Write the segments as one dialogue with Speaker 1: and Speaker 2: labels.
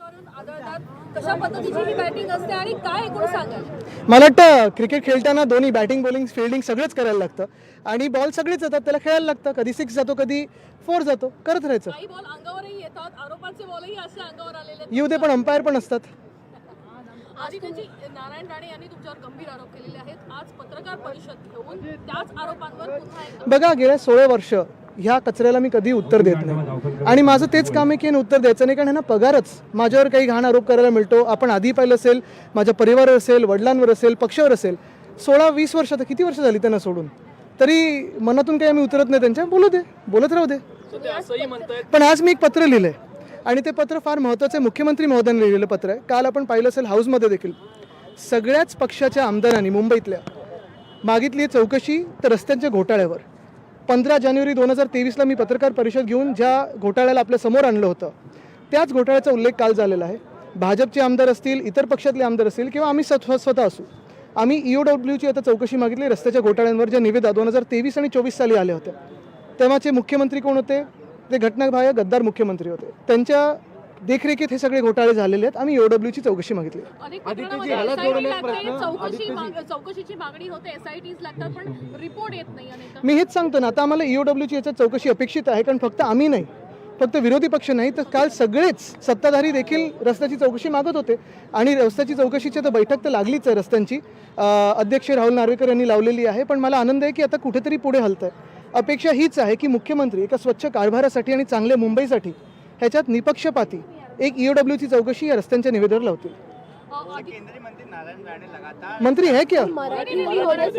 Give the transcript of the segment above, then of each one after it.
Speaker 1: वातावरण आढळतात, कशा पद्धतीची ही बॅटिंग असते आणि काय एकूण सांगाल?
Speaker 2: मला वाटतं क्रिकेट खेळताना दोन्ही बॅटिंग बॉलिंग फिल्डिंग सगळंच करायला लागतं आणि बॉल सगळेच येतात, त्याला खेळायला लागतं. कधी 6 जातो, कधी 4 जातो, करत राहायचं.
Speaker 1: काही बॉल अंगावरही येतात, आरोपांचे बॉलही असे अंगावर आलेले आहेत.
Speaker 2: येऊ दे, पण अंपायर पण असतात.
Speaker 1: आदित्यजी, नारायण राणे यांनी तुमच्यावर गंभीर आरोप केलेले आहेत. आज पत्रकार परिषद घेऊन त्याच आरोपांवर पुन्हा एकदा
Speaker 2: बघा, गेल्या 16 वर्ष ह्या कचऱ्याला मी कधी उत्तर देत नाही आणि माझं तेच काम आहे की यांना उत्तर द्यायचं नाही, कारण ह्यांना पगारच माझ्यावर काही घाण आरोप करायला मिळतो. आपण आधी पाहिलं असेल, माझ्या परिवारावर असेल, वडिलांवर असेल, पक्षावर असेल. 16-20 वर्ष, तर किती वर्ष झाली त्यांना सोडून, तरी मनातून काही आम्ही उतरत नाही त्यांच्या. बोलू दे, बोलत राहू दे. पण आज मी एक पत्र लिहिलंय आणि ते पत्र फार महत्त्वाचं आहे. मुख्यमंत्री महोदयांनी लिहिलेलं पत्र आहे. काल आपण पाहिलं असेल हाऊसमध्ये देखील सगळ्याच पक्षाच्या आमदारांनी मुंबईतल्या मागितली आहे चौकशी तर रस्त्यांच्या घोटाळ्यावर. 15 जानेवारी 2023ला मी पत्रकार परिषद घेऊन ज्या घोटाळ्याला आपल्या समोर आणलं होतं, त्याच घोटाळ्याचा उल्लेख काल झालेला आहे. भाजपचे आमदार असतील, इतर पक्षातले आमदार असतील किंवा आम्ही स्वतः असू, आम्ही EOWची आता चौकशी मागितली रस्त्याच्या घोटाळ्यांवर. ज्या निविदा 2023 आणि 24 साली आल्या होत्या, तेव्हाचे मुख्यमंत्री कोण होते? ते घटनाबाह्य गद्दार मुख्यमंत्री होते. त्यांच्या देखरेखीत हे सगळे घोटाळे झालेले आहेत. आम्ही EOWची चौकशी मागितली.
Speaker 1: अनेक प्रकरणामध्ये SIT लागते, चौकशीची मागणी होते, SITs लागतात, पण रिपोर्ट येत नाही अनेक.
Speaker 2: मी हेच सांगतो ना, आता आम्हाला EOWची याच्यात चौकशी अपेक्षित आहे, कारण फक्त आम्ही नाही, फक्त विरोधी पक्ष नाही, तर काल सगळेच सत्ताधारी देखील रस्त्याची चौकशी मागत होते. आणि रस्त्याची चौकशीची तर बैठक तर लागलीच आहे रस्त्यांची. अध्यक्ष राहुल नार्वेकर यांनी लावलेली आहे. पण मला आनंद आहे की आता कुठेतरी पुढे हलत आहे. अपेक्षा हीच आहे की मुख्यमंत्री एका स्वच्छ कारभारासाठी आणि चांगल्या मुंबईसाठी ह्याच्यात निपक्षपाती एक EOWची चौकशी या रस्त्यांच्या निवेदनावर लावतील.
Speaker 3: केंद्रीय मंत्री नारायण राणे लगातार
Speaker 2: मंत्री है क्या?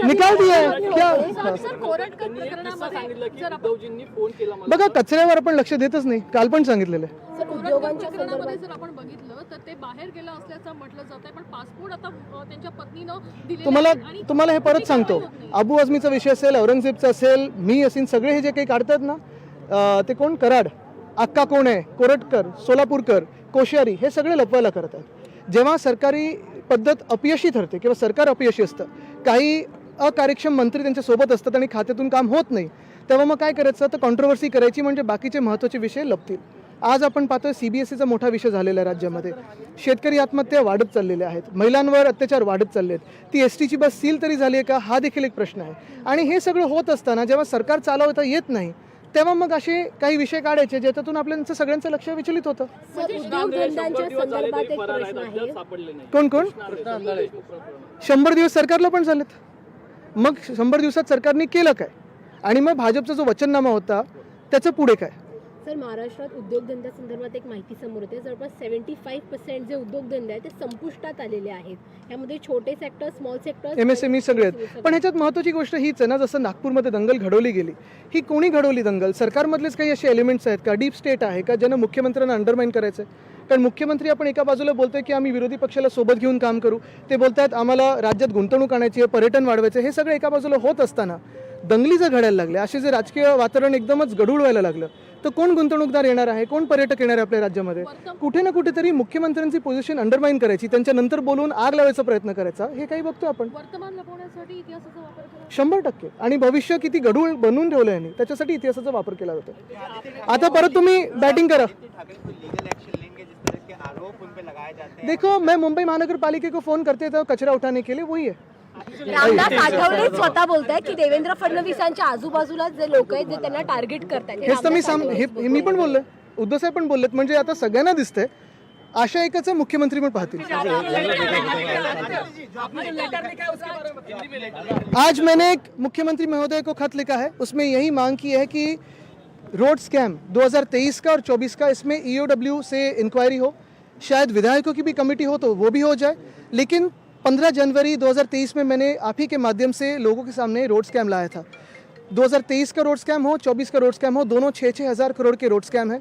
Speaker 2: निकाल दिया है क्या?
Speaker 1: सर, कोरटकर प्रकरणामध्ये जर आपण
Speaker 2: बघा, कचऱ्यावर आपण लक्ष देतच नाही. काल पण सांगितलेलं आहे.
Speaker 1: कोरटकर प्रकरणामध्ये जर आपण बघितलं तर ते बाहेर गेला असल्याचं म्हटलं जात आहे, पण पासपोर्ट आता त्यांच्या पत्नीनं दिलेला
Speaker 2: तुम्हाला हे परत सांगतो. अबू आझमीचा विषय असेल, औरंगजेबचा असेल, मी असेल, सगळे हे जे काही काढतात ना, ते कोण? कराड, अक्का कोण आहे, कोरटकर, सोलापूरकर, कोश्यारी, हे सगळे लपवायला करतात. जेव्हा सरकारी पद्धत अपयशी ठरते किंवा सरकार अपयशी असतं, काही अकार्यक्षम मंत्री त्यांच्या सोबत असतात आणि खात्यातून काम होत नाही, तेव्हा मग काय करायचं? तर कॉन्ट्रोवर्सी करायची, म्हणजे बाकीचे महत्त्वाचे विषय लपतील. आज आपण पाहतोय CBSEचा मोठा विषय झालेला आहे राज्यामध्ये. शेतकरी आत्महत्या वाढत चाललेल्या आहेत, महिलांवर अत्याचार वाढत चालले आहेत. ती STची बस सील तरी झाली आहे का, हा देखील एक प्रश्न आहे. आणि हे सगळं होत असताना जेव्हा सरकार चालवता येत नाही, तेव्हा मग असे काही विषय काढायचे ज्याच्यातून आपल्याचं सगळ्यांचं लक्ष विचलित होतं. कोण कोण? 100 दिवस सरकारला पण झालेत. मग 100 दिवसात सरकारने केलं काय? आणि मग भाजपचा जो वचननामा होता त्याचं पुढे काय?
Speaker 4: सर, महाराष्ट्रात उद्योगधंद्यासंदर्भात एक माहिती समोर येते. जवळपास 75% जे उद्योगधंदे आहेत ते संपुष्टात आलेले आहेत. यामध्ये छोटे सेक्टर, स्मॉल सेक्टर,
Speaker 2: MSME सगळे आहेत. पण ह्याच्यात महत्त्वाची गोष्ट हीच आहे ना, जसं नागपूरमध्ये दंगल घडवली गेली, ही कोणी घडवली दंगल? सरकारमधलेच काही असे एलिमेंट्स आहेत का? डीप स्टेट आहे का, ज्यानं मुख्यमंत्र्यांना अंडरमाइन करायचं आहे? कारण मुख्यमंत्री आपण एका बाजूला बोलतोय की आम्ही विरोधी पक्षाला सोबत घेऊन काम करू, ते बोलतात आम्हाला राज्यात गुंतवणूक आणायची आहे, पर्यटन वाढवायचं. हे सगळं एका बाजूला होत असताना दंगली जर घडायला लागल्या, असे जे राजकीय वातावरण एकदमच गढूळ व्हायला लागलं, तर कोण गुंतवणूकदार येणार आहे, कोण पर्यटक येणार आहे आपल्या राज्यामध्ये? कुठे ना कुठेतरी मुख्यमंत्र्यांची पोझिशन अंडरमाइन करायची, त्यांच्यानंतर बोलून आग लावायचा प्रयत्न करायचा, हे काही बघतो आपण.
Speaker 1: वर्तमान लपवण्यासाठी इतिहासाचा वापर केला.
Speaker 2: 100%. आणि भविष्य किती गढूळ बनवून ठेवलं यांनी, त्याच्यासाठी इतिहासाचा वापर केला जातो. आता परत तुम्ही बॅटिंग करा.
Speaker 3: आरोप उन पे लगाए जाते हैं।
Speaker 2: देखो, मैं मुंबई महानगर पालिका को फोन करते थे कचरा उठाने के लिए, वही है.
Speaker 4: रामदास आठवले स्वतः बोलतायत की देवेंद्र फडणवीसांच्या आजूबाजूला जे लोक आहेत जे त्यांना टार्गेट करतात,
Speaker 2: हेच तर मी पण बोललोय, उद्धव साहेब पण बोललेत. म्हणजे आता सगळ्यांना दिसतंय, आशा एकच आहे, मुख्यमंत्री पण पाहतील. आज मैंने एक मुख्यमंत्री महोदय को खत लिखा है, उसमें यही मांग की है कि रोड स्कैम 2023 का और 24 का, इसमें EOW से इंक्वायरी हो, शायद विधायकों की भी कमेटी हो तो वो भी हो जाए. लेकिन 15 जनवरी 2023 में मैंने आप ही के माध्यम से लोगों के सामने रोड स्कैम लाया था. 2023 का रोड स्कैम हो, 24 का रोड स्कैम हो, दोनों 6-6 हज़ार करोड़ के रोड स्कैम है.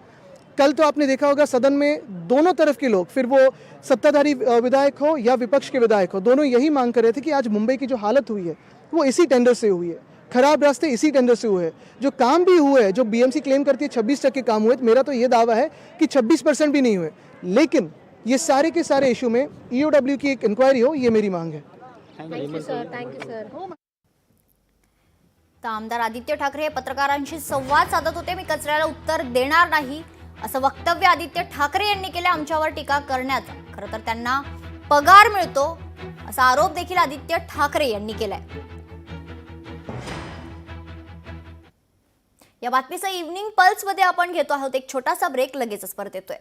Speaker 2: कल तो आपने देखा होगा सदन में दोनों तरफ के लोग, फिर वो सत्ताधारी विधायक हो या विपक्ष के विधायक हो, दोनों यही मांग कर रहे थे कि आज मुंबई की जो हालत हुई है वो इसी टेंडर से हुई है. खराब रास्ते इसी टेंडर से हुए हैं. जो काम भी हुए हैं, जो BMC क्लेम करती है 26% काम हुए, मेरा तो ये दावा है कि 26% भी नहीं हुए. लेकिन ये सारे के सारे इशू में EOW की एक इंक्वायरी हो, ये मेरी मांग है.
Speaker 4: Thank you sir. Thank you sir.
Speaker 5: तर आमदार आदित्य ठाकरे हे पत्रकारांशी संवाद साधत होते. मी कचऱ्याला उत्तर देणार नाही असं वक्तव्य आदित्य ठाकरे यांनी केलं आमच्यावर टीका करण्याचा. खरं तर त्यांना पगार मिळतो असा आरोप देखील आदित्य ठाकरे यांनी केलाय. या बातमीचा इव्हनिंग पल्स मध्ये आपण घेतो आहोत एक छोटासा ब्रेक, लगेचच परत येतोय.